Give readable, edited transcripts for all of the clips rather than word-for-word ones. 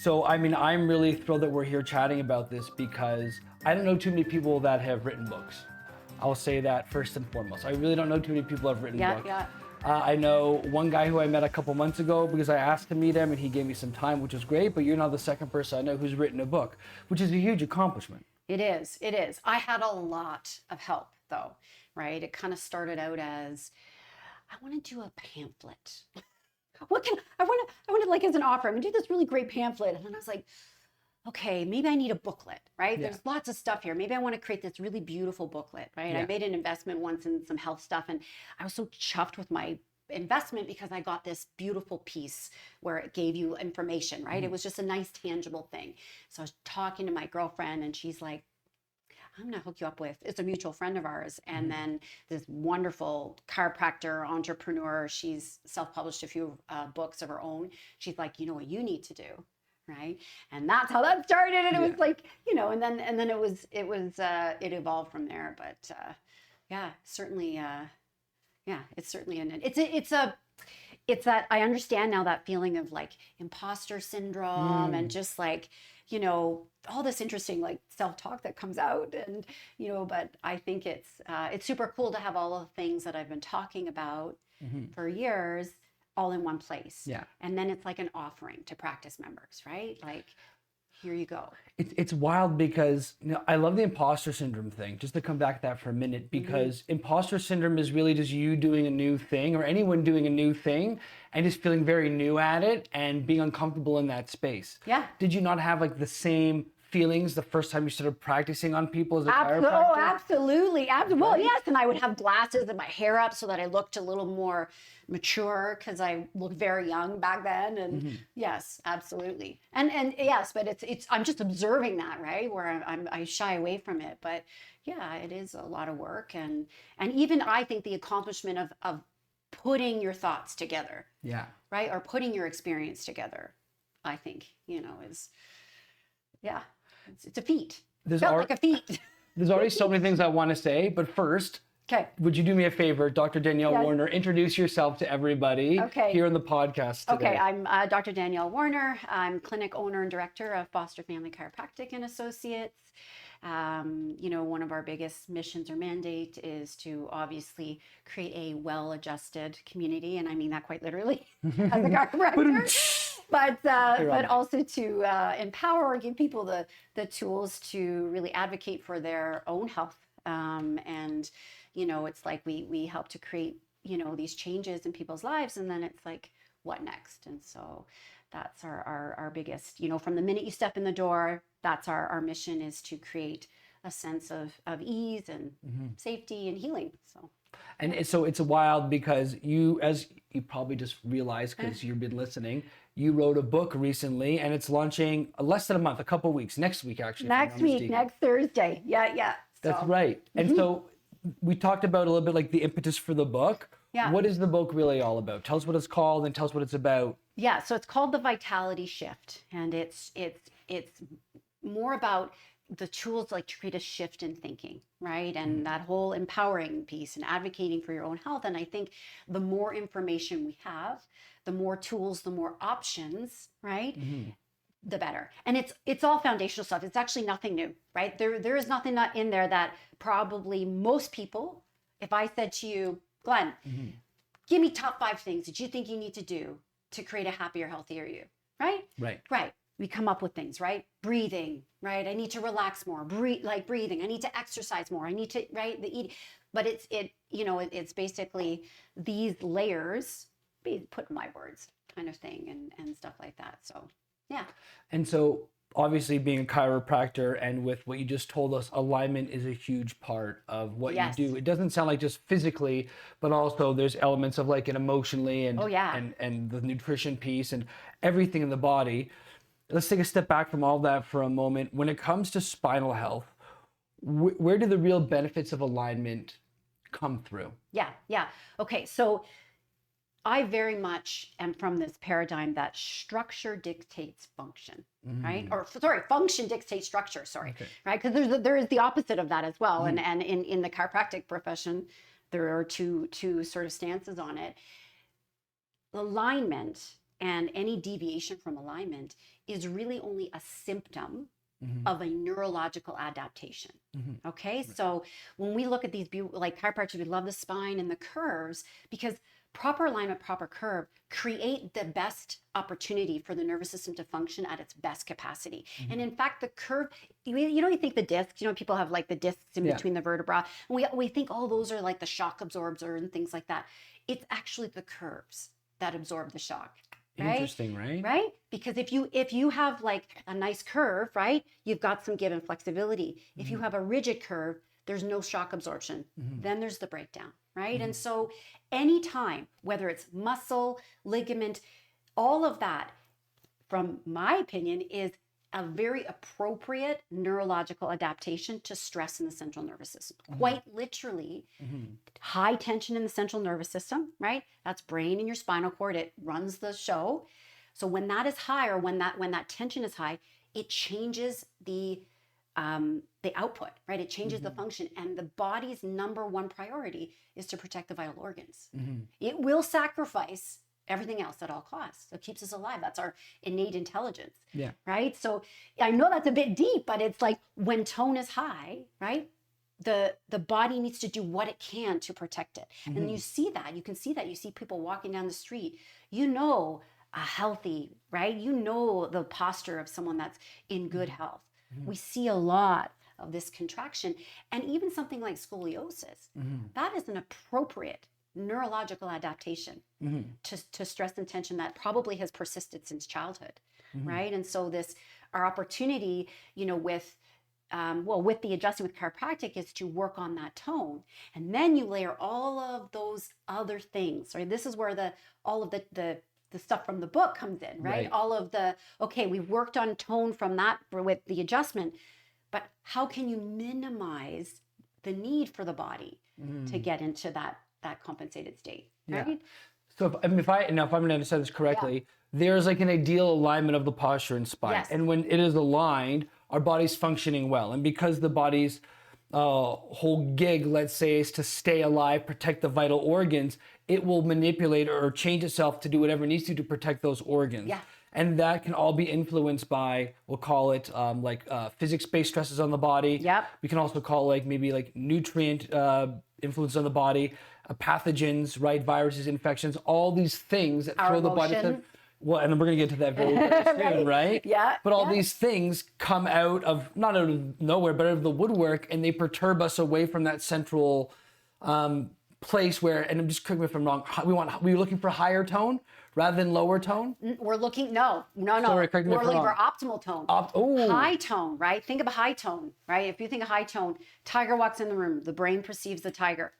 So, I mean, I'm really thrilled that we're here chatting about this because I don't know too many people that have written books. I'll say that first and foremost. I really don't know too many people that have written books. Yeah. I know one guy who I met a couple months ago because I asked to meet him and he gave me some time, which was great, but you're now the second person I know who's written a book, which is a huge accomplishment. It is. I had a lot of help though, right? It kind of started out as, I want to do a pamphlet. I want to like as an offer, I'm gonna do this really great pamphlet. And then I was like, okay, maybe I need a booklet, right? Yeah. There's lots of stuff here. Maybe I want to create this really beautiful booklet, right? Yeah. I made an investment once in some health stuff and I was so chuffed with my investment because I got this beautiful piece where it gave you information, right? It was just a nice tangible thing. So I was talking to my girlfriend and she's like, I'm gonna hook you up with, it's a mutual friend of ours. And then this wonderful chiropractor, entrepreneur, she's self-published a few books of her own. She's like, you know what you need to do, right? And that's how that started. And it was like, you know, and then it evolved from there. But yeah, certainly, it's certainly it's that I understand now that feeling of like imposter syndrome and just like, you know, all this interesting like self-talk that comes out and, you know, but I think it's super cool to have all the things that I've been talking about for years all in one place. Yeah. And then it's like an offering to practice members, right? Like, here you go. It's wild because, you know, I love the imposter syndrome thing, just to come back to that for a minute, because imposter syndrome is really just you doing a new thing or anyone doing a new thing and just feeling very new at it and being uncomfortable in that space. Yeah. Did you not have like the same feelings the first time you started practicing on people as a chiropractor? Oh, absolutely. Well, yes. And I would have glasses and my hair up so that I looked a little more mature because I looked very young back then. And yes, absolutely. And yes, but it's I'm just observing that, right? Where I shy away from it. But yeah, it is a lot of work. And even I think the accomplishment of putting your thoughts together. Yeah. Right? Or putting your experience together, I think, you know, is, yeah. It's a feat. Felt like a feat. There's already so many things I want to say, but first, okay, would you do me a favor, Dr. Danielle Warner, introduce yourself to everybody here on the I'm Okay, I'm Dr. Danielle Warner. I'm clinic owner and director of Foster Family Chiropractic and Associates. You know, one of our biggest missions or mandate is to obviously create a well-adjusted community, and I mean that quite literally as a chiropractor. But also to empower or give people the tools to really advocate for their own health. And, you know, it's like we help to create, you know, these changes in people's lives. And then it's like, what next? And so that's our biggest, you know, from the minute you step in the door, that's our mission is to create a sense of ease and safety and healing. So. And so it's wild because you, as you probably just realized because you've been listening, you wrote a book recently and it's launching less than a month, a couple of weeks, next week actually. Next week, next Thursday. Yeah. That's right. And so we talked about a little bit like the impetus for the book. Yeah. What is the book really all about? Tell us what it's called and tell us what it's about. Yeah, so it's called The Vitality Shift. And it's more about the tools like to create a shift in thinking, right? And that whole empowering piece and advocating for your own health. And I think the more information we have, the more tools, the more options, right? The better. And it's all foundational stuff. It's actually nothing new, right? There is nothing not in there that probably most people, if I said to you, Glen, give me top 5 things that you think you need to do to create a happier, healthier you, right? Right. We come up with things, right? Breathing, right? I need to relax more. Breathing. I need to exercise more. I need to, right? The eating. But it's basically these layers, put in my words, kind of thing, and stuff like that. So, yeah. And so, obviously, being a chiropractor and with what you just told us, alignment is a huge part of what you do. It doesn't sound like just physically, but also there's elements of like it emotionally and and the nutrition piece and everything in the body. Let's take a step back from all that for a moment. When it comes to spinal health, where do the real benefits of alignment come through? Yeah. Okay, so I very much am from this paradigm that structure dictates function, right? Or sorry, function dictates structure, right? Because there is the opposite of that as well. And in the chiropractic profession, there are two sort of stances on it. Alignment and any deviation from alignment is really only a symptom of a neurological adaptation. Okay, so when we look at these, like chiropractors, we love the spine and the curves because proper alignment, proper curve create the best opportunity for the nervous system to function at its best capacity. And in fact, the curve, you think the discs, people have like the discs in between the vertebra, and we think, oh, those are like the shock absorbers and things like that. It's actually the curves that absorb the shock. Right? Interesting, right? Right? Because if you have like a nice curve, right, you've got some give and flexibility. If you have a rigid curve, there's no shock absorption. Then there's the breakdown, right? And so anytime, whether it's muscle, ligament, all of that, from my opinion, is a very appropriate neurological adaptation to stress in the central nervous system. Quite literally, high tension in the central nervous system, right? That's brain and your spinal cord. It runs the show. So when that is high, or when that tension is high, it changes the output, right? It changes the function. And the body's number one priority is to protect the vital organs. It will sacrifice everything else at all costs. So it keeps us alive. That's our innate intelligence. Yeah. Right. So I know that's a bit deep, but it's like when tone is high, right? The body needs to do what it can to protect it. And you see that. You can see that. You see people walking down the street, a healthy, right? The posture of someone that's in good health. We see a lot of this contraction. And even something like scoliosis, that is an appropriate neurological adaptation to stress and tension that probably has persisted since childhood, right? And so our opportunity, with the adjusting with chiropractic is to work on that tone. And then you layer all of those other things, right? This is where all of the stuff from the book comes in, right? All of we've worked on tone from that with the adjustment, but how can you minimize the need for the body to get into that compensated state, right? Yeah. So if I'm going to understand this correctly, there's like an ideal alignment of the posture and spine. Yes. And when it is aligned, our body's functioning well. And because the body's whole gig, let's say, is to stay alive, protect the vital organs, it will manipulate or change itself to do whatever it needs to protect those organs. Yeah. And that can all be influenced by, we'll call it physics-based stresses on the body. Yep. We can also call maybe nutrient influence on the body, pathogens, right? Viruses, infections, all these things that throw the body to, well, and we're going to get to that very, very soon, right? Yeah. But all these things come not out of nowhere, but out of the woodwork, and they perturb us away from that central place where, and I'm just correct me if I'm wrong, we're looking for higher tone rather than lower tone? We're looking, no. Sorry, correct me if We're I'm looking wrong. for optimal tone. Ooh. High tone, right? Think of a high tone, right? If you think of high tone, tiger walks in the room, the brain perceives the tiger.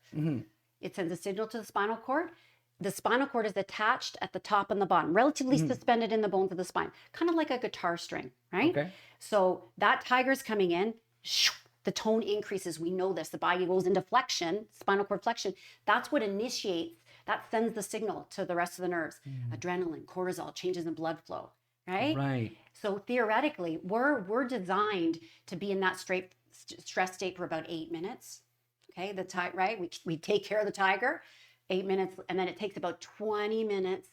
It sends a signal to the spinal cord. The spinal cord is attached at the top and the bottom, relatively suspended in the bones of the spine, kind of like a guitar string, right? Okay. So that tiger's coming in, the tone increases. We know this. The body goes into flexion, spinal cord flexion. That's what initiates, that sends the signal to the rest of the nerves. Adrenaline, cortisol, changes in blood flow, right? Right. So theoretically, we're designed to be in that stress state for about 8 minutes. Okay, right? We take care of the tiger, 8 minutes, and then it takes about 20 minutes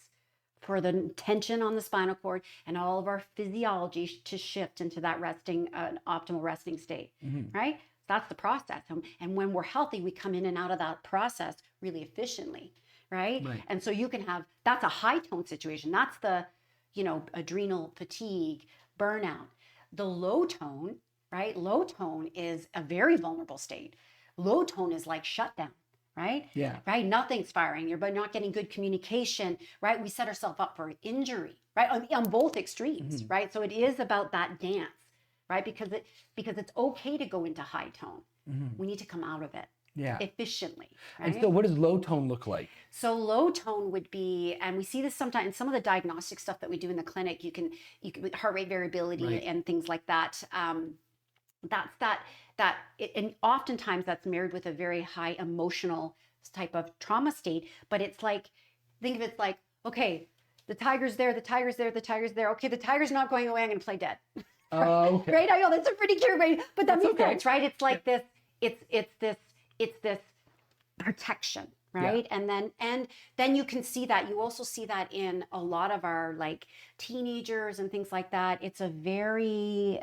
for the tension on the spinal cord and all of our physiology to shift into that optimal resting state, right? That's the process. And when we're healthy, we come in and out of that process really efficiently, right? And so you can that's a high tone situation. That's the, adrenal fatigue, burnout. The low tone, right? Low tone is a very vulnerable state. Low tone is like shutdown, right? Yeah. Right? Nothing's firing. You're not getting good communication, right? We set ourselves up for injury, right? On both extremes, right? So it is about that dance, right? Because it's okay to go into high tone. We need to come out of it efficiently, right? And so what does low tone look like? So low tone would be, and we see this sometimes in some of the diagnostic stuff that we do in the clinic, you can heart rate variability and things like that. And oftentimes that's married with a very high emotional type of trauma state, but it's like, think of it like, okay, the tiger's there, the tiger's there, the tiger's there. Okay, the tiger's not going away, I'm gonna play dead. Okay. Right? I know that's a pretty clear way, but that makes sense, right? It's like this, it's this protection, right? And then you can see that. You also see that in a lot of our like teenagers and things like that. It's a very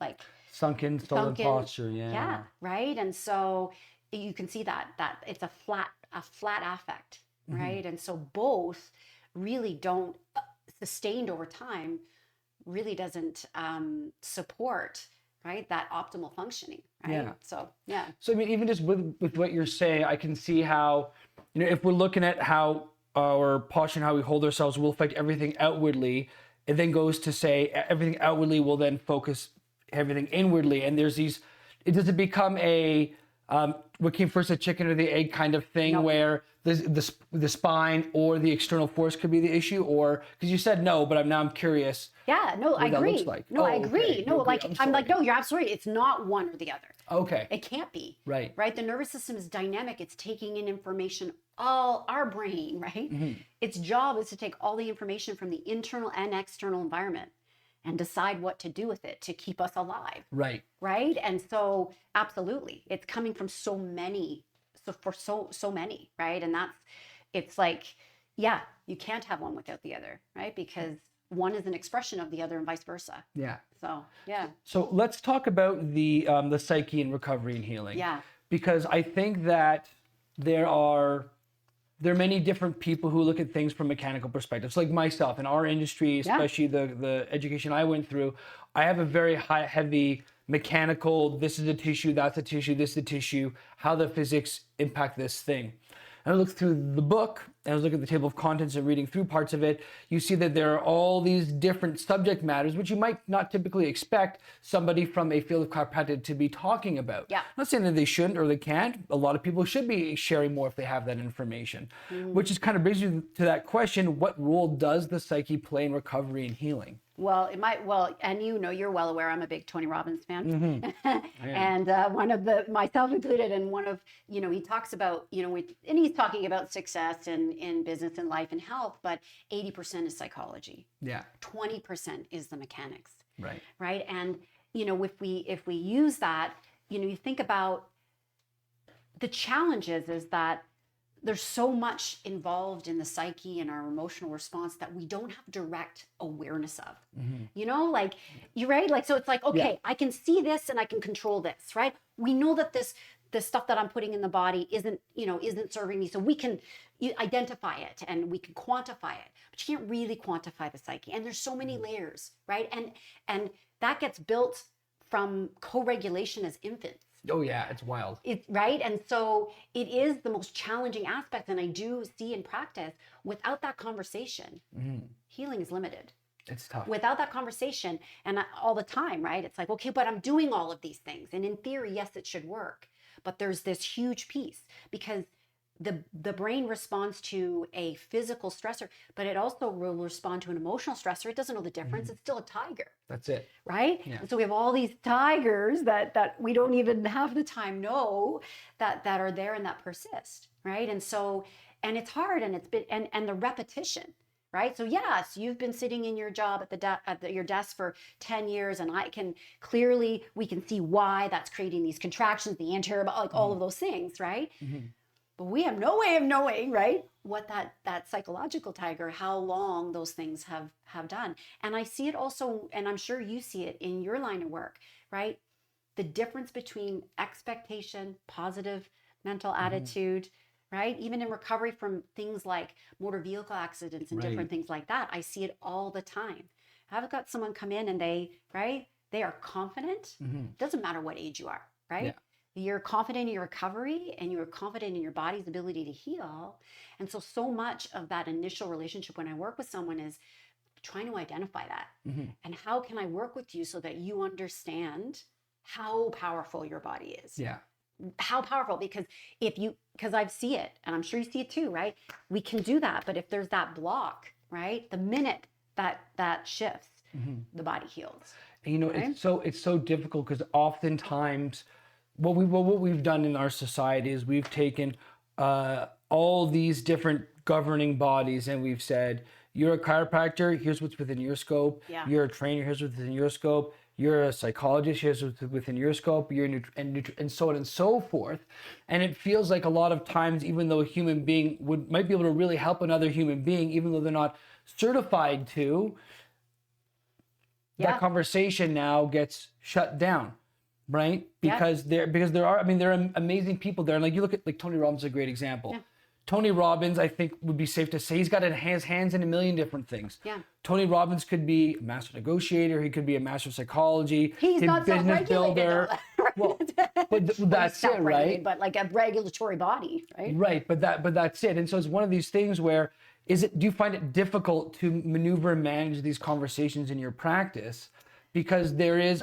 like Sunken, stolen posture. yeah, right. And so you can see that it's a flat affect, right? And so both really don't sustained over time really doesn't support, right, that optimal functioning, right? Yeah. So yeah. So I mean, even just with what you're saying, I can see how, if we're looking at how our posture and how we hold ourselves will affect everything outwardly, it then goes to say everything outwardly will then focus everything inwardly. And there's these, it doesn't become a what came first, the chicken or the egg kind of thing, Nope. where the spine or the external force could be the issue, or because you said no, but I'm curious. Yeah, no, I agree. Like. No, I agree. Okay. No, Okay. like I'm like, no, you're absolutely right. It's not one or the other. Okay. It can't be. Right. Right. The nervous system is dynamic. It's taking in information, all our brain, right? Its job is to take all the information from the internal and external environment and decide what to do with it to keep us alive. Right. Right. And so absolutely, it's coming from so many, so many, right? And it's like, yeah, you can't have one without the other, right? Because one is an expression of the other and vice versa. Yeah. So yeah. So let's talk about the psyche and recovery and healing. Yeah. Because I think that there are many different people who look at things from mechanical perspectives. Like myself in our industry, especially the education I went through, I have a very heavy mechanical. This is a tissue, that's a tissue, this is a tissue. How the physics impact this thing. And I looked through the book, and I was looking at the table of contents and reading through parts of it. You see that there are all these different subject matters, which you might not typically expect somebody from a field of chiropractic to be talking about. Yeah. I'm not saying that they shouldn't or they can't. A lot of people should be sharing more if they have that information, which is kind of brings you to that question: what role does the psyche play in recovery and healing? Well, and you're well aware I'm a big Tony Robbins fan, and one of myself included, and one of, he talks about, and he's talking about success in business and life and health, but 80% is psychology. Yeah. 20% is the mechanics. Right. Right. And, if we use that, you think about the challenges is that there's so much involved in the psyche and our emotional response that we don't have direct awareness of, like you're right. Like, so it's like, okay, I can see this and I can control this, right? We know that this stuff that I'm putting in the body isn't serving me. So we can identify it and we can quantify it, but you can't really quantify the psyche. And there's so many layers, right? And that gets built from co-regulation as infants. Oh yeah, it's wild. It's right. And so it is the most challenging aspect. And I do see in practice, without that conversation, healing is limited. It's tough. Without that conversation, and all the time, right? It's like, okay, but I'm doing all of these things. And in theory, yes, it should work. But there's this huge piece because the brain responds to a physical stressor, but it also will respond to an emotional stressor. It doesn't know the difference. It's still a tiger. That's it. Right? Yeah. And so we have all these tigers that we don't even half the time know that are there and that persist. Right? And so, and it's hard, and it's been, and the repetition. Right? So yes, you've been sitting in your job at your desk for 10 years, and we can see why that's creating these contractions, the anterior, like all of those things, right? But we have no way of knowing, right, what that psychological tiger, how long those things have done. And I see it also, and I'm sure you see it in your line of work, right? The difference between expectation, positive mental attitude, right? Even in recovery from things like motor vehicle accidents and different things like that, I see it all the time. I've got someone come in and they are confident. Doesn't matter what age you are, right? Yeah. You're confident in your recovery and you're confident in your body's ability to heal. And so much of that initial relationship when I work with someone is trying to identify that. And how can I work with you so that you understand how powerful your body is? Yeah. How powerful, because I see it, and I'm sure you see it too, right? We can do that, but if there's that block, right? The minute that shifts, the body heals. And right? it's so difficult because oftentimes what we've done in our society is we've taken all these different governing bodies and we've said, you're a chiropractor, here's what's within your scope. Yeah. You're a trainer, here's what's within your scope. You're a psychologist, here's what's within your scope. You're and so on and so forth. And it feels like a lot of times, even though a human being might be able to really help another human being, even though they're not certified to, that conversation now gets shut down, right? Because there are, I mean, there are amazing people there. And like you look at like Tony Robbins is a great example. Yeah. Tony Robbins, I think would be safe to say, he's got his hands in a million different things. Yeah. Tony Robbins could be a master negotiator. He could be a master of psychology. He's not business builder. Well, but that's it, right? But like a regulatory body, right? Right, but that's it. And so it's one of these things where do you find it difficult to maneuver and manage these conversations in your practice? Because there's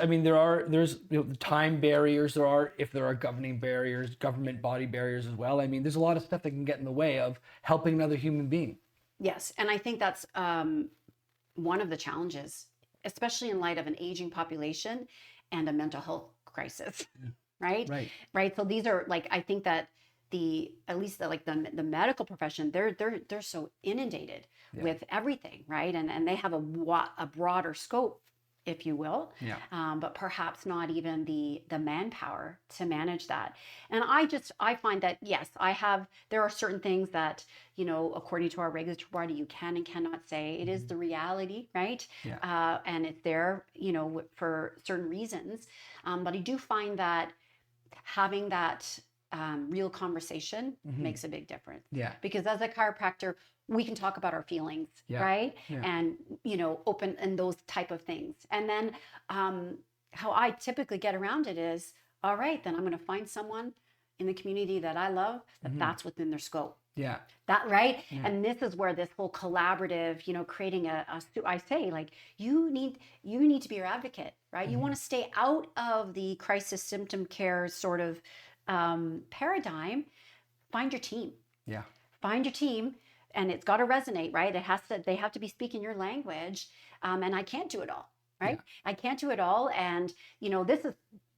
time barriers, if there are governing barriers, government body barriers as well. I mean, there's a lot of stuff that can get in the way of helping another human being. Yes, and I think that's one of the challenges, especially in light of an aging population and a mental health crisis, right? Right. So these are like, I think that the medical profession, they're so inundated with everything, right? And they have a broader scope, if you will, but perhaps not even the manpower to manage that. And I find that, yes, there are certain things that, according to our regulatory body, you can and cannot say. It is the reality, right? And it's there, for certain reasons. But I do find that having that real conversation makes a big difference. Because as a chiropractor, we can talk about our feelings, right? And, open and those type of things. And then how I typically get around it is, all right, then I'm going to find someone in the community that I love, that's within their scope. That, right? And this is where this whole collaborative, creating I say, like, you need to be your advocate, right? You want to stay out of the crisis symptom care sort of paradigm. Find your team. Find your team. And it's got to resonate, right? They have to be speaking your language. And I can't do it all, right? I can't do it all. And, this is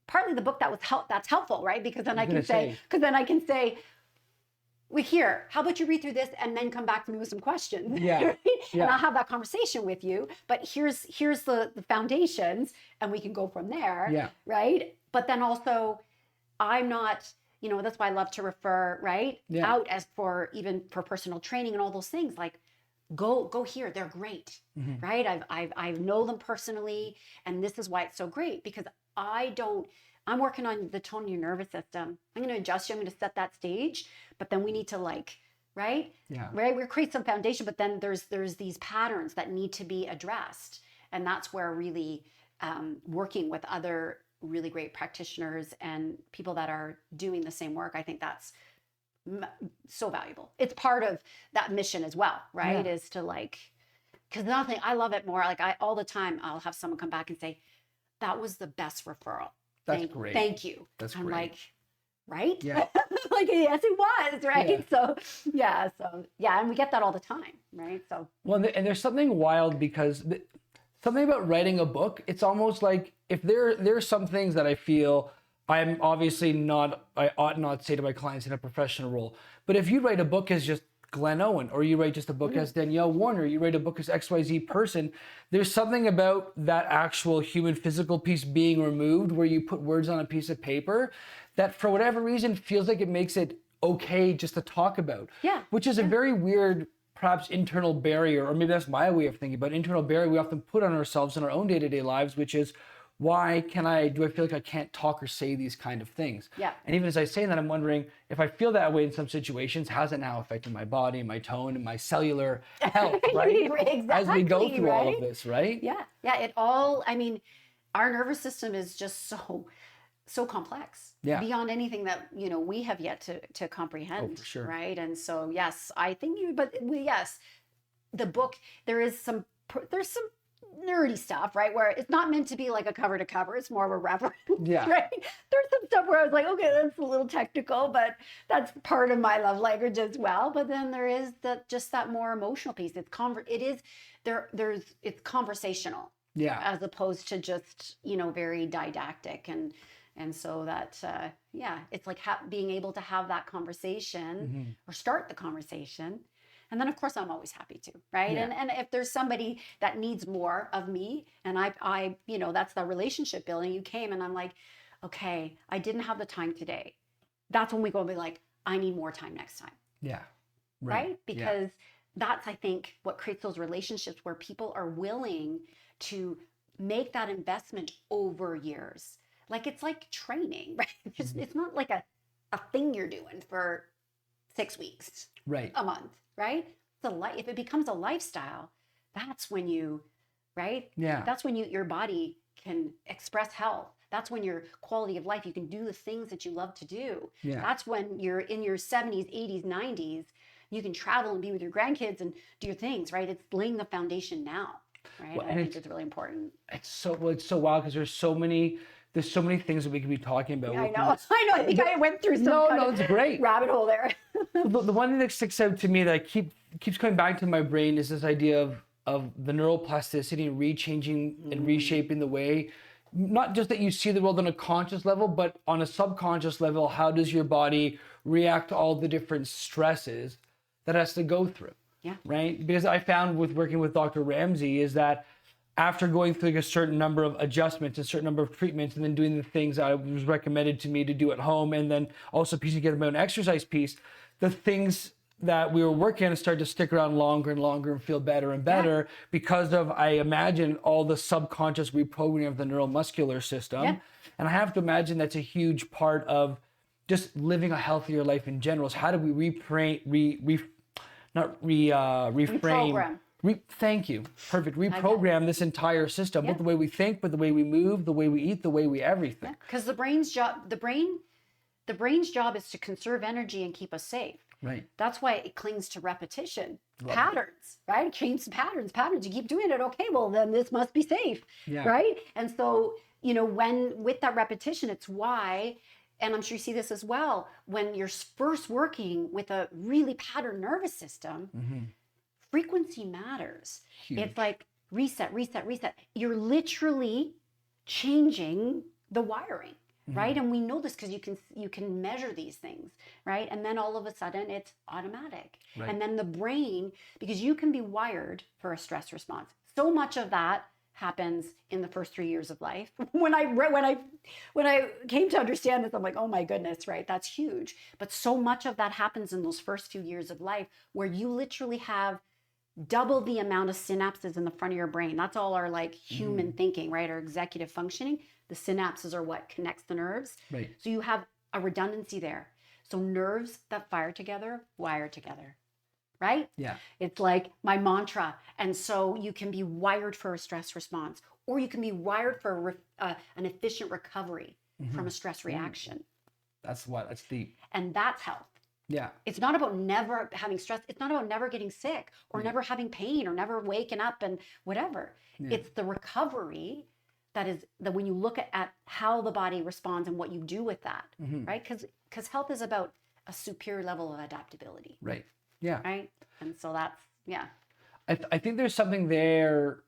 partly the book that's helpful, right? Because then I can say, well, here, how about you read through this and then come back to me with some questions? Right? And I'll have that conversation with you. But here's the foundations, and we can go from there, right? But then also, I'm not, that's why I love to refer, right? Out as for personal training and all those things. Like, go here. They're great, right? I know them personally, and this is why it's so great, because I'm working on the tone of your nervous system. I'm going to adjust you. I'm going to set that stage, but then we need to right? We create some foundation, but then there's these patterns that need to be addressed. And that's where really working with other really great practitioners and people that are doing the same work, I think that's so valuable. It's part of that mission as well, right? Is to because I love it more. Like all the time, I'll have someone come back and say, that was the best referral. That's great. Thank you. That's I'm great. like, right? Yeah. Like, yes, it was, right? Yeah. So, and we get that all the time, right? So. Well, and there's something wild because something about writing a book, it's almost like if there's some things that I feel I ought not say to my clients in a professional role. But if you write a book as just Glen Owen, or you write just a book as Danielle Warner, you write a book as XYZ person, there's something about that actual human physical piece being removed where you put words on a piece of paper that for whatever reason feels like it makes it okay just to talk about. Which is a very weird, perhaps internal barrier, or maybe that's my way of thinking, but internal barrier we often put on ourselves in our own day-to-day lives, which is, why do I feel like I can't talk or say these kind of things? And even as I say that, I'm wondering if I feel that way in some situations, how's it now affecting my body, my tone, and my cellular health, right? Exactly, as we go through all of this, right? Our nervous system is just so complex beyond anything that, we have yet to comprehend. Oh, for sure. Right. And so, yes, I think the book, there's some nerdy stuff, right? Where it's not meant to be like a cover to cover. It's more of a reference, right? There's some stuff where I was like, okay, that's a little technical, but that's part of my love language as well. But then there is that more emotional piece. It's it's conversational, as opposed to just, very didactic. And so that, it's like being able to have that conversation or start the conversation. And then of course I'm always happy to, right? Yeah. And if there's somebody that needs more of me, and I that's the relationship building. You came and I'm like, okay, I didn't have the time today. That's when we go and be like, I need more time next time. Yeah. Right? Because that's, I think, what creates those relationships where people are willing to make that investment over years. Like it's like training, right? It's not like a thing you're doing for 6 weeks, a month, right? If it becomes a lifestyle, that's when that's when your body can express health. That's when your quality of life, you can do the things that you love to do. Yeah. That's when you're in your 70s, 80s, 90s, you can travel and be with your grandkids and do your things, right? It's laying the foundation now, right? Well, I think it's really important. It's so wild because there's so many things that we could be talking about. Yeah, I know. I think I went through some it's great rabbit hole there. the one thing that sticks out to me that keeps coming back to my brain is this idea of the neuroplasticity and rechanging and reshaping the way, not just that you see the world on a conscious level, but on a subconscious level. How does your body react to all the different stresses that it has to go through? Yeah. Right? Because I found with working with Dr. Ramsey is that after going through a certain number of adjustments, a certain number of treatments, and then doing the things that was recommended to me to do at home, and then also piecing together my own exercise piece, the things that we were working on started to stick around longer and longer and feel better and better because of, I imagine, all the subconscious reprogramming of the neuromuscular system. Yeah. And I have to imagine that's a huge part of just living a healthier life in general. Is how do we reframe. Thank you. Perfect. Reprogram this entire system, both the way we think, but the way we move, the way we eat, the way we everything. Because the brain's job is to conserve energy and keep us safe. Right. That's why it clings to repetition, patterns, right? It clings to patterns. You keep doing it. Okay, well then this must be safe, right? And so, when with that repetition, it's why, and I'm sure you see this as well, when you're first working with a really patterned nervous system, frequency matters. Huge. It's like reset. You're literally changing the wiring, right? And we know this because you can measure these things, right? And then all of a sudden it's automatic. Right. And then the brain, because you can be wired for a stress response. So much of that happens in the first 3 years of life. When I came to understand this, I'm like, oh my goodness, right? That's huge. But so much of that happens in those first few years of life where you literally have double the amount of synapses in the front of your brain. That's all our human thinking, right? Our executive functioning. The synapses are what connects the nerves. Right. So you have a redundancy there. So nerves that fire together, wire together, right? Yeah. It's like my mantra. And so you can be wired for a stress response, or you can be wired for an efficient recovery from a stress reaction. That's deep. And that's health. Yeah. It's not about never having stress. It's not about never getting sick or never having pain or never waking up and whatever. Yeah. It's the recovery that when you look at how the body responds and what you do with that, right? Because health is about a superior level of adaptability. Right. Yeah. Right. And so that's, I think there's something there.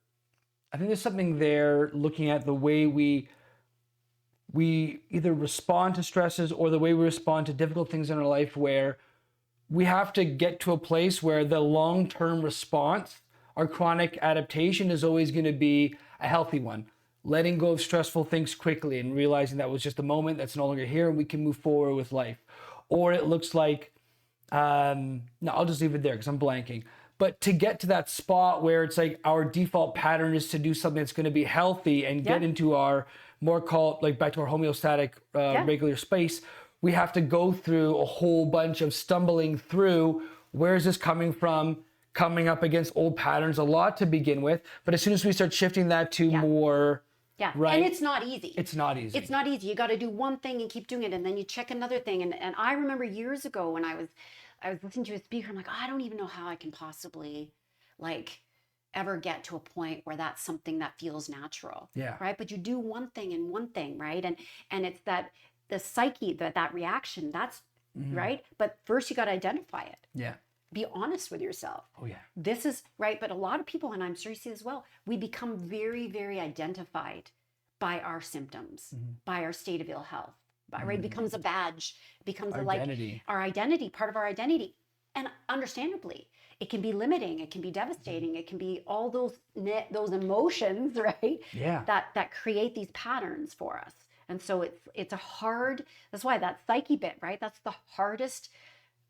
I think there's something there looking at the way we either respond to stresses or the way we respond to difficult things in our life, where we have to get to a place where the long-term response, our chronic adaptation, is always going to be a healthy one. Letting go of stressful things quickly and realizing that was just a moment that's no longer here and we can move forward with life. Or it looks like, no, I'll just leave it there because I'm blanking. But to get to that spot where it's like our default pattern is to do something that's going to be healthy and get into our more back to our homeostatic regular space, we have to go through a whole bunch of stumbling through. Where is this coming from? Coming up against old patterns a lot to begin with. But as soon as we start shifting that to more... Yeah, right? And it's not easy. It's not easy. It's not easy. You got to do one thing and keep doing it, and then you check another thing. And I remember years ago when I was listening to a speaker, I'm like, I don't even know how I can possibly ever get to a point where that's something that feels natural. Yeah. Right. But you do one thing and one thing, right? And it's that the psyche, that reaction, that's right. But first you got to identify it. Yeah. Be honest with yourself. Oh, yeah. This is right. But a lot of people, and I'm sure you see as well, we become very, very identified by our symptoms, by our state of ill health. Right? It becomes a badge, becomes our identity. Our identity, part of our identity. And understandably, it can be limiting, it can be devastating, it can be all those emotions, right? Yeah. That create these patterns for us. And so it's a hard, that's why that psyche bit, right? That's the hardest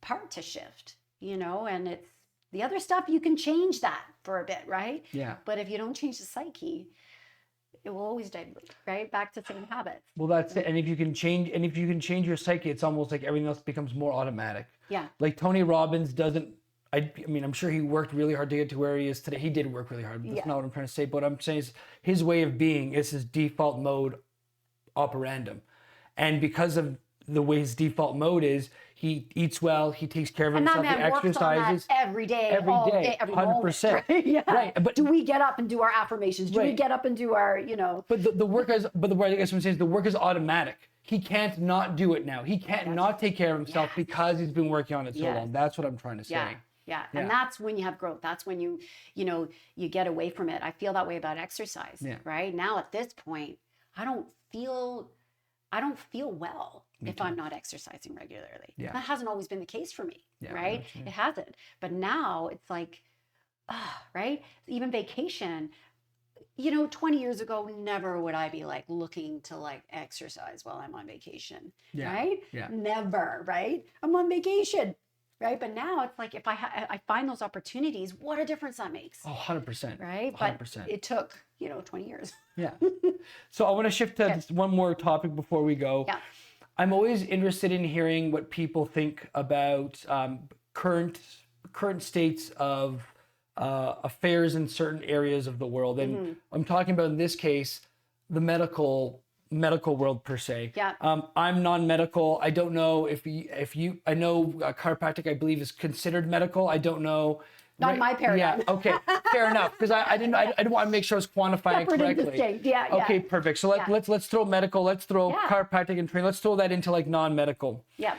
part to shift, and it's the other stuff, you can change that for a bit, right? Yeah. But if you don't change the psyche, it will always divert, right? Back to same habits. Well, that's it. And if you can change your psyche, it's almost like everything else becomes more automatic. Yeah. Like Tony Robbins doesn't, I mean, I'm sure he worked really hard to get to where he is today. He did work really hard. That's not what I'm trying to say. But what I'm saying is his way of being is his default mode operandum. And because of the way his default mode is, he eats well, he takes care of himself, he exercises every day, all day, every 100%. Moment, right? Yeah. Right. But do we get up and do our affirmations? Do we get up and do our, But the work is, but the way I guess what I'm saying is the work is automatic. He can't not do it now. He can't not take care of himself because he's been working on it so long. That's what I'm trying to say. Yeah. And that's when you have growth. That's when you get away from it. I feel that way about exercise, right? Now at this point, I don't feel well if I'm not exercising regularly. Yeah. That hasn't always been the case for me, right? It hasn't. But now it's like, right? Even vacation, 20 years ago, never would I be like looking to like exercise while I'm on vacation, right? Yeah. Never, right? I'm on vacation, right? But now it's like, if I find those opportunities, what a difference that makes. Oh, 100%. Right? 100%. But it took, 20 years. Yeah. So I want to shift to one more topic before we go. Yeah. I'm always interested in hearing what people think about current states of affairs in certain areas of the world. And I'm talking about, in this case, the medical world per se. Yeah. I'm non-medical. I don't know if you I know chiropractic, I believe, is considered medical. I don't know. Not my paradigm. Yeah. Okay. Fair enough. Because I didn't want to make sure I was quantifying it correctly. Yeah. Okay. Perfect. So let's throw medical. Let's throw chiropractic and training. Let's throw that into like non-medical. Yeah.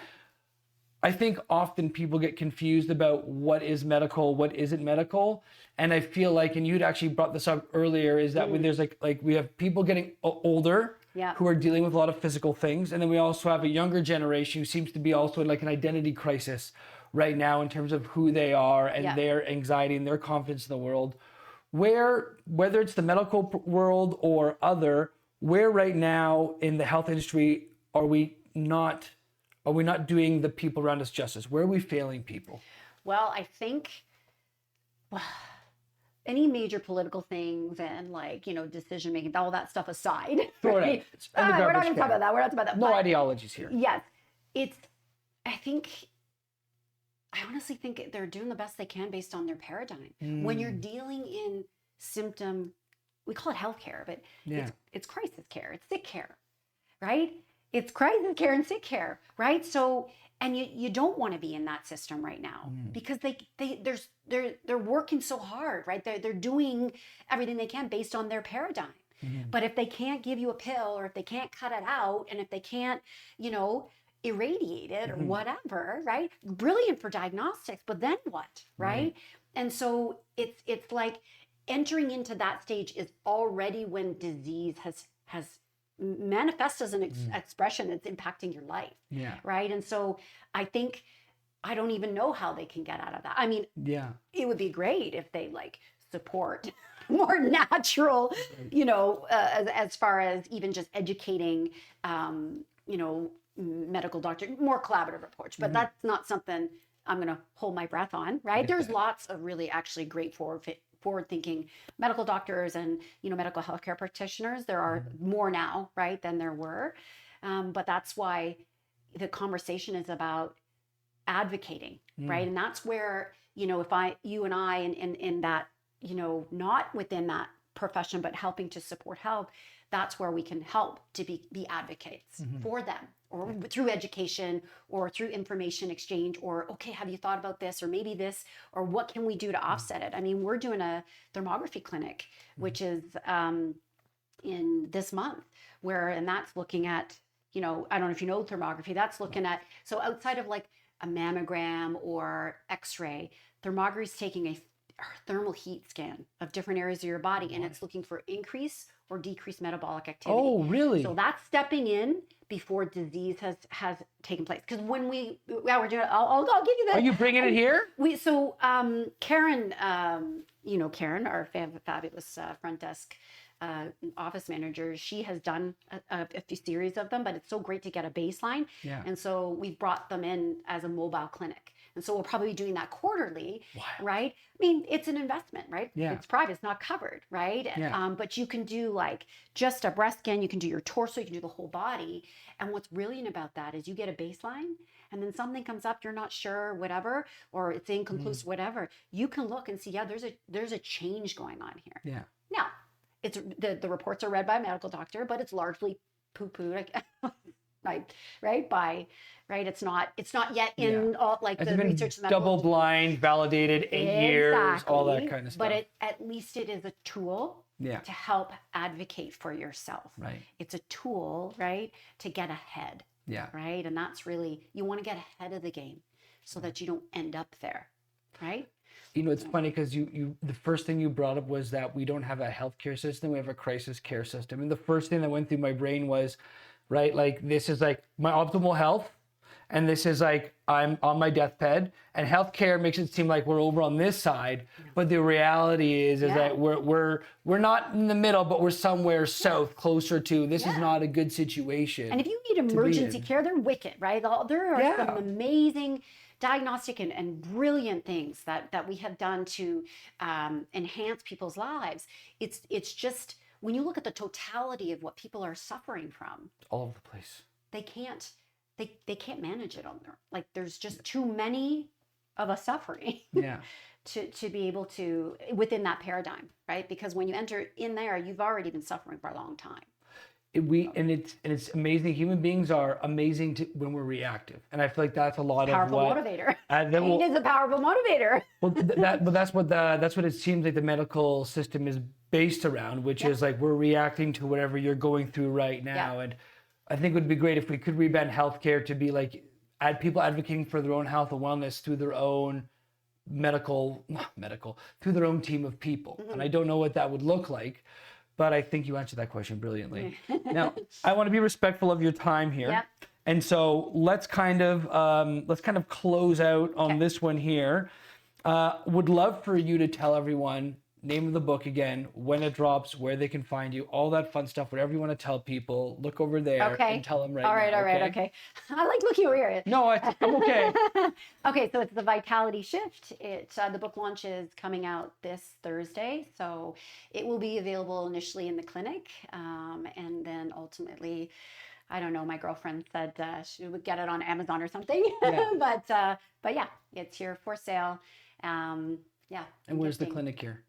I think often people get confused about what is medical, what isn't medical. And I feel like, and you'd actually brought this up earlier, is that when there's like we have people getting older who are dealing with a lot of physical things. And then we also have a younger generation who seems to be also in like an identity crisis right now in terms of who they are and their anxiety and their confidence in the world. Whether it's the medical world or other, where right now in the health industry are we not doing the people around us justice? Where are we failing people? Well, I think any major political things and decision making, all that stuff aside. Right? We're not going to talk about that. We're not talking about that. No ideologies here. Yes. I honestly think they're doing the best they can based on their paradigm. When you're dealing in symptom, we call it healthcare, but it's crisis care, it's sick care, right? It's crisis care and sick care, right? So, and you don't want to be in that system right now because they're working so hard, right? They're doing everything they can based on their paradigm. But if they can't give you a pill, or if they can't cut it out, and if they can't, irradiate it or whatever, right? Brilliant for diagnostics, but then what, right? And so it's like entering into that stage is already when disease has manifest as an expression that's impacting your life. Yeah. Right. And so I think, I don't even know how they can get out of that. I mean, it would be great if they support more natural, as far as even just educating, medical doctor, more collaborative approach, but that's not something I'm going to hold my breath on. Right. There's lots of really actually great forward-thinking medical doctors and medical healthcare practitioners. There are more now, right, than there were, but that's why the conversation is about advocating, right? And that's where if you and I in that not within that profession but helping to support health, that's where we can help to be advocates for them, or through education or through information exchange, or, okay, have you thought about this, or maybe this, or what can we do to offset it? I mean, we're doing a thermography clinic, which is in this month, and that's looking at, I don't know if you know thermography, that's looking at, so outside of like a mammogram or x-ray, thermography is taking a thermal heat scan of different areas of your body, and it's looking for increase or decreased metabolic activity. Oh, really? So that's stepping in before disease has taken place. Because when we're doing, I'll give you that. Are you bringing it here? Karen, Karen, our fabulous front desk office manager, she has done a few series of them, but it's so great to get a baseline. Yeah. And so we've brought them in as a mobile clinic. And so we'll probably be doing that quarterly, right? I mean, it's an investment, right? Yeah. It's private, it's not covered, right? Yeah. But you can do like just a breast scan, you can do your torso, you can do the whole body. And what's brilliant about that is you get a baseline, and then something comes up, you're not sure, whatever, or it's inconclusive, whatever. You can look and see, yeah, there's a change going on here. Yeah. Now, it's the reports are read by a medical doctor, but it's largely poo-pooed, right? It's not yet in all like it's the been research. Double blind, validated, 8 years, all that kind of stuff. But at least it is a tool to help advocate for yourself. Right. It's a tool, right, to get ahead. Yeah. Right. And that's really, you want to get ahead of the game so that you don't end up there. Right. It's funny because you the first thing you brought up was that we don't have a healthcare system, we have a crisis care system. And the first thing that went through my brain was, right, like this is like my optimal health, and this is like I'm on my deathbed, and healthcare makes it seem like we're over on this side, but the reality is that we're not in the middle, but we're somewhere south, closer to this is not a good situation. And if you need emergency care, they're wicked, right? There are some amazing diagnostic and brilliant things that we have done to enhance people's lives. It's just, when you look at the totality of what people are suffering from, all over the place, they can't manage it on their own. Like there's just too many of us suffering to be able to, within that paradigm, right? Because when you enter in there, you've already been suffering for a long time. It's amazing. Human beings are amazing when we're reactive, and I feel like that's a lot powerful of what motivator. Pain is a powerful motivator. Well, that's what it seems like the medical system is based around, which is like we're reacting to whatever you're going through right now. And I think it would be great if we could revamp healthcare to be like people advocating for their own health and wellness through their own through their own team of people. And I don't know what that would look like. But I think you answered that question brilliantly. Now, I want to be respectful of your time here. Yep. And so let's kind of close out on this one here. Would love for you to tell everyone, name of the book again, when it drops, where they can find you, all that fun stuff, whatever you want to tell people. Look over there and tell them all right, okay. I like looking over here. No, I'm okay. Okay, so it's The Vitality Shift. The book launch is coming out this Thursday, so it will be available initially in the clinic, and then ultimately, I don't know, my girlfriend said she would get it on Amazon or something, but yeah, it's here for sale. And where's the clinic here?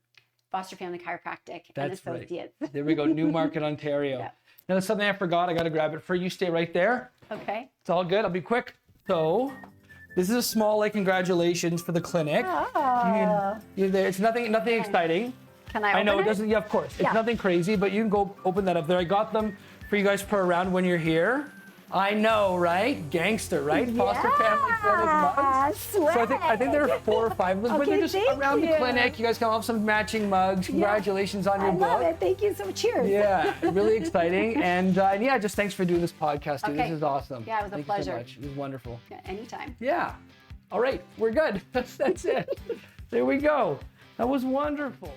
Foster Family Chiropractic and Associates. Right. There we go, Newmarket, Ontario. Now, there's something I forgot. I got to grab it for you. Stay right there. Okay. It's all good. I'll be quick. So, this is a small congratulations for the clinic. You're there. It's nothing exciting. Can I open I know it? It doesn't. Yeah, of course. It's nothing crazy, but you can go open that up there. I got them for you guys for around when you're here. I know, right? Gangster, right? Foster family friendly mugs. Swag. So I think there are 4 or 5 of them, but they're just around the clinic. You guys can have some matching mugs. Congratulations on your book. I love it. Thank you so much. Cheers. Yeah, really exciting. And just thanks for doing this podcast, dude. This is awesome. Yeah, it was a pleasure. Thank you so much. It was wonderful. Yeah, anytime. Yeah. All right, we're good. That's it. There we go. That was wonderful.